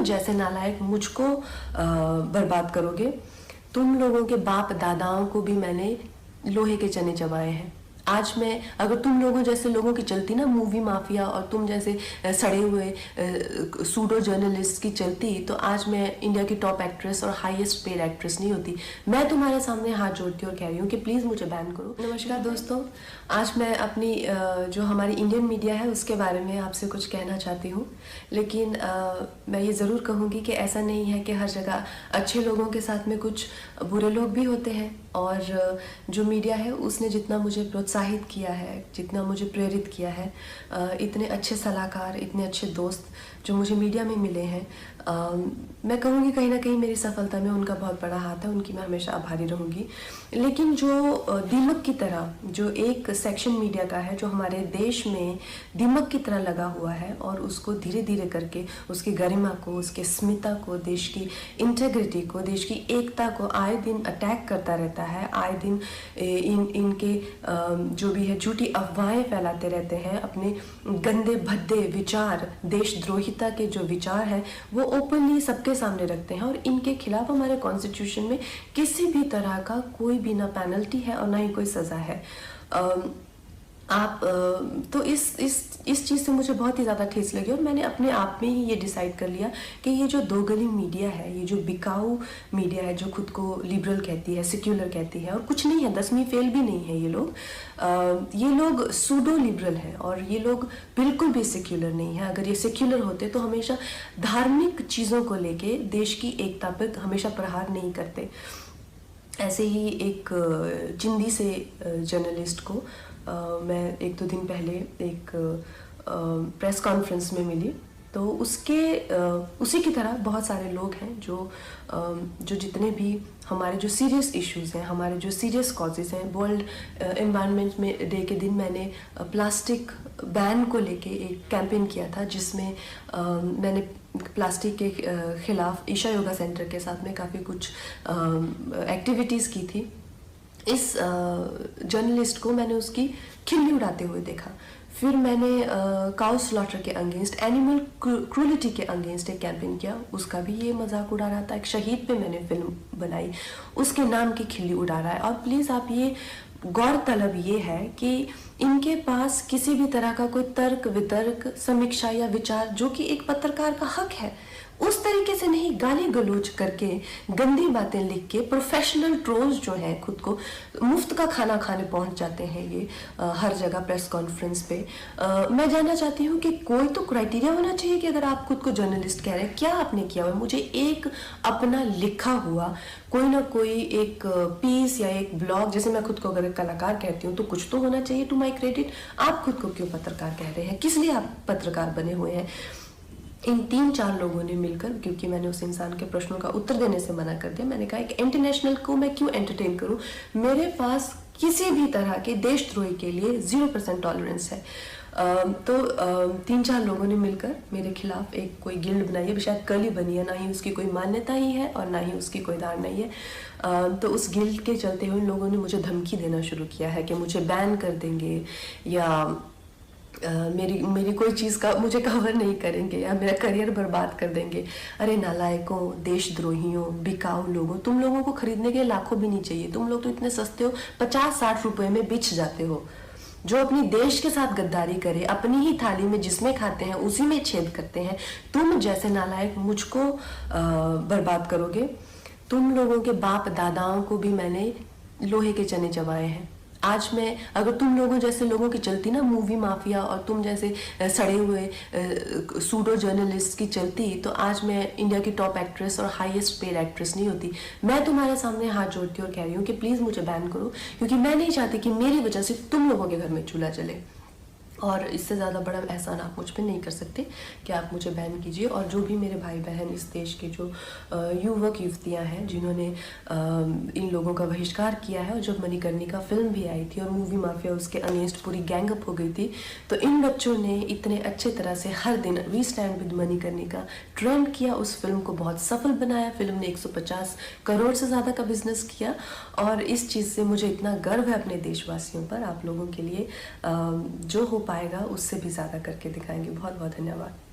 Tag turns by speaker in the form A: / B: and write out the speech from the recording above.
A: जैसे नालायक मुझको बर्बाद करोगे। तुम लोगों के बाप दादाओं को भी मैंने लोहे के चने चबाए हैं। आज मैं अगर तुम लोगों जैसे लोगों की चलती ना मूवी माफिया और तुम जैसे सड़े हुए सूडो जर्नलिस्ट की चलती तो आज मैं इंडिया की टॉप एक्ट्रेस और हाईएस्ट पेड एक्ट्रेस नहीं होती। मैं तुम्हारे सामने हाथ जोड़ती और कह रही हूँ कि प्लीज़ मुझे बैन करो। नमस्कार दोस्तों, आज मैं अपनी जो हमारी इंडियन मीडिया है उसके बारे में आपसे कुछ कहना चाहती हूँ। लेकिन मैं ये ज़रूर कहूँगी कि ऐसा नहीं है कि हर जगह अच्छे लोगों के साथ में कुछ बुरे लोग भी होते हैं। और जो मीडिया है उसने जितना मुझे प्रोत्साहित किया है, जितना मुझे प्रेरित किया है, इतने अच्छे सलाहकार, इतने अच्छे दोस्त जो मुझे मीडिया में मिले हैं, मैं कहूँगी कहीं ना कहीं मेरी सफलता में उनका बहुत बड़ा हाथ है। उनकी मैं हमेशा आभारी रहूँगी। लेकिन जो दीमक की तरह जो एक सेक्शन मीडिया का है जो हमारे देश में दीमक की तरह लगा हुआ है और उसको धीरे धीरे करके उसकी गरिमा को, उसके अस्मिता को, देश की इंटेग्रिटी को, देश की एकता को आए दिन अटैक करता रहता है। आए दिन इनके जो भी है झूठी अफवाहें फैलाते रहते हैं। अपने गंदे भद्दे विचार, देशद्रोहिता के जो विचार हैं वो ओपनली सबके सामने रखते हैं। और इनके खिलाफ हमारे कॉन्स्टिट्यूशन में किसी भी तरह का कोई भी ना पेनल्टी है और ना ही कोई सज़ा है। आप तो इस चीज़ से मुझे बहुत ही ज़्यादा ठेस लगी और मैंने अपने आप में ही ये डिसाइड कर लिया कि ये जो दोगली मीडिया है, ये जो बिकाऊ मीडिया है जो खुद को लिबरल कहती है, सेक्युलर कहती है, और कुछ नहीं है, 10वीं फेल भी नहीं है ये लोग सूडो लिबरल हैं और ये लोग बिल्कुल भी सेक्युलर नहीं है। अगर ये सेक्युलर होते तो हमेशा धार्मिक चीज़ों को लेके देश की एकता पर हमेशा प्रहार नहीं करते। ऐसे ही एक चिंदी से जर्नलिस्ट को मैं 1-2 दिन पहले एक प्रेस कॉन्फ्रेंस में मिली। तो उसी की तरह बहुत सारे लोग हैं जो जितने भी हमारे जो सीरियस इश्यूज़ हैं, हमारे जो सीरियस कॉजेज़ हैं। वर्ल्ड एनवायरनमेंट में डे के दिन मैंने प्लास्टिक बैन को लेके एक कैंपेन किया था जिसमें मैंने प्लास्टिक के ख़िलाफ़ ईशा योगा सेंटर के साथ में काफ़ी कुछ एक्टिविटीज़ की थी। इस जर्नलिस्ट को मैंने उसकी खिल्ली उड़ाते हुए देखा। फिर मैंने काउ स्लॉटर के अगेंस्ट, एनिमल क्रूलिटी के अगेंस्ट एक कैंपेन किया, उसका भी ये मजाक उड़ा रहा था। एक शहीद पे मैंने फिल्म बनाई, उसके नाम की खिल्ली उड़ा रहा है। और प्लीज़ आप ये गौरतलब ये है कि इनके पास किसी भी तरह का कोई तर्क वितर्क, समीक्षा या विचार जो कि एक पत्रकार का हक है, उस तरीके से नहीं गाली गलौज करके, गंदी बातें लिख के, प्रोफेशनल ट्रोल्स जो हैं खुद को मुफ्त का खाना खाने पहुंच जाते हैं ये हर जगह प्रेस कॉन्फ्रेंस पे। मैं जानना चाहती हूँ कि कोई तो क्राइटेरिया होना चाहिए कि अगर आप खुद को जर्नलिस्ट कह रहे हैं, क्या आपने किया हुआ है? मुझे एक अपना लिखा हुआ कोई ना कोई एक पीस या एक ब्लॉग, जैसे मैं खुद को अगर कलाकार कहती हूँ तो कुछ तो होना चाहिए टू माई क्रेडिट। आप खुद को क्यों पत्रकार कह रहे हैं? किस लिए आप पत्रकार बने हुए हैं? इन 3-4 लोगों ने मिलकर, क्योंकि मैंने उस इंसान के प्रश्नों का उत्तर देने से मना कर दिया, मैंने कहा एक इंटरनेशनल को मैं क्यों एंटरटेन करूं? मेरे पास किसी भी तरह के देशद्रोही के लिए 0% टॉलरेंस है। तो 3-4 लोगों ने मिलकर मेरे खिलाफ एक कोई गिल्ड बनाई है, शायद कल ही बनी है, ना ही उसकी कोई मान्यता ही है और ना ही उसकी कोई धारणा ही है। तो उस गिल्ड के चलते हुए लोगों ने मुझे धमकी देना शुरू किया है कि मुझे बैन कर देंगे या मेरी कोई चीज़ का मुझे कवर नहीं करेंगे या मेरा करियर बर्बाद कर देंगे। अरे नालायकों, देशद्रोहियों, बिकाऊ लोगों, तुम लोगों को खरीदने के लाखों भी नहीं चाहिए। तुम लोग तो इतने सस्ते हो, 50-60 रुपए में बिछ जाते हो। जो अपनी देश के साथ गद्दारी करे, अपनी ही थाली में जिसमें खाते हैं उसी में छेद करते हैं। तुम जैसे नालायक मुझको बर्बाद करोगे। तुम लोगों के बाप दादाओं को भी मैंने लोहे के चने चबाए हैं। आज मैं अगर तुम लोगों जैसे लोगों की चलती ना मूवी माफिया और तुम जैसे सड़े हुए सूडो जर्नलिस्ट की चलती तो आज मैं इंडिया की टॉप एक्ट्रेस और हाईएस्ट पेड एक्ट्रेस नहीं होती। मैं तुम्हारे सामने हाथ जोड़ती और कह रही हूँ कि प्लीज़ मुझे बैन करो, क्योंकि मैं नहीं चाहती कि मेरी वजह से तुम लोगों के घर में चूल्हा जले। और इससे ज़्यादा बड़ा एहसान आप मुझ पे नहीं कर सकते कि आप मुझे बैन कीजिए। और जो भी मेरे भाई बहन इस देश के जो युवक युवतियाँ हैं जिन्होंने इन लोगों का बहिष्कार किया है, और जब मणिकर्णिका फिल्म भी आई थी और मूवी माफिया उसके अगेंस्ट पूरी गैंगअप हो गई थी, तो इन बच्चों ने इतने अच्छे तरह से हर दिन we stand with Manikarnika trend किया, उस फिल्म को बहुत सफल बनाया। फिल्म ने 150 करोड़ से ज़्यादा का बिजनेस किया। और इस चीज़ से मुझे इतना गर्व है अपने देशवासियों पर। आप लोगों के लिए जो हो पाएगा उससे भी ज़्यादा करके दिखाएंगे। बहुत बहुत धन्यवाद।